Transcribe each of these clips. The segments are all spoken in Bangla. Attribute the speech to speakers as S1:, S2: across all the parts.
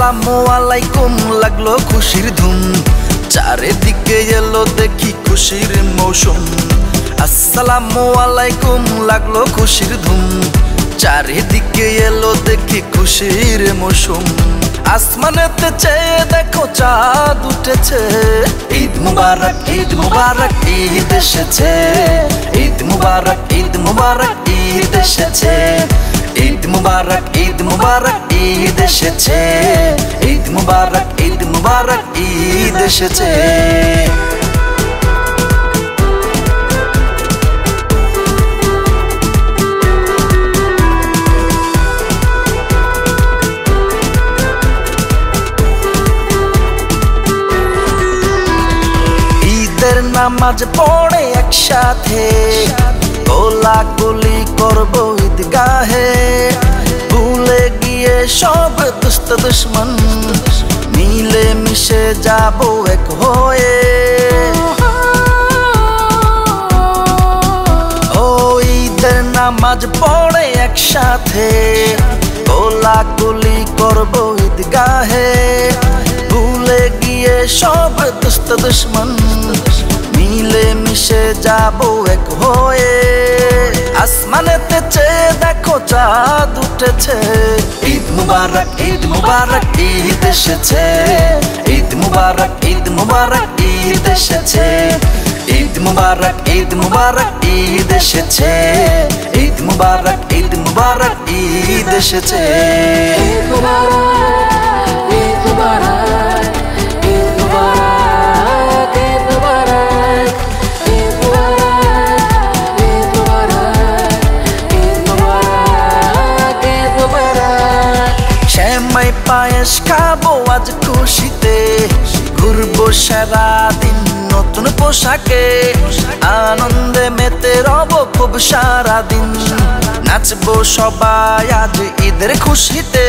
S1: আসসালামু আলাইকুম লাগলো খুশির ধুম চারিদিকে এলো দেখি খুশির মৌসুম আসসালামু আলাইকুম লাগলো খুশির ধুম চারিদিকে এলো দেখি খুশির মৌসুম আসমানেতে চেয়ে দেখো চাঁদ উঠেছে ঈদ মুবারক ঈদ এসেছে ঈদ মুবারক ঈদ এসেছে ঈদ মুবারক ঈদ এসেছে ঈদ মুবারক ঈদ এসেছে ঈদের নামাজ পড়ে একসাথে কোলাকুলি করবো ঈদগাহে ভুলে গিয়ে সব দুষ্ট দুশ্মন মিলে মিশে যাবো এক হয়ে ও ঈদের নামাজ পড়ে একসাথে কোলাকুলি করবো ঈদগাহে ভুলে গিয়ে সব দুষ্ট দুশ্মন মিলে মিশে যাবো এক হয়ে আসমানেতে চেয়ে দেখো চাঁদ উঠেছে ঈদ মুবারক ঈদ এসেছে ঈদ মুবারক ঈদ এসেছে ঈদ মুবারক ঈদ এসেছে ঈদ মুবারক ঈদ এসেছে
S2: ঈদ মুবারক ঈদ মুবারক ঈদ মুবারক ঈদ মুবারক ঈদ মুবারক ঈদ মুবারক ঈদ মুবারক
S1: শ্যামাই পায়েস খাবো আজ খুশিতে ঘুরবো সারাদিন নতুন পোশাকে আনন্দে মেতে রব খুব সারাদিন নাচবো সবাই আজ ঈদের খুশিতে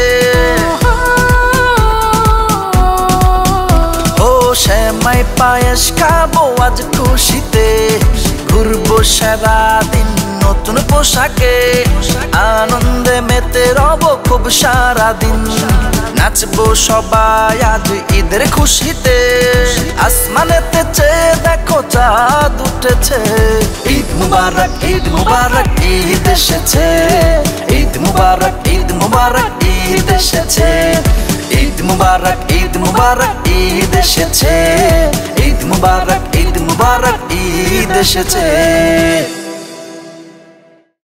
S1: ও শ্যামাই পায়েস খাবো আজ খুশিতে ঘুরবো সারাদিন নতুন পোশাকে আনন্দে মেতে রব খুব সারাদিন নাচবো সবাই আজ ঈদের খুশিতে আসমানেতে চেয়ে দেখো চাঁদ উঠেছে ঈদ মুবারক ঈদ এসেছে ঈদ মুবারক ঈদ এসেছে ঈদ মুবারক ঈদ এসেছে ঈদ মুবারক ঈদ এসেছে।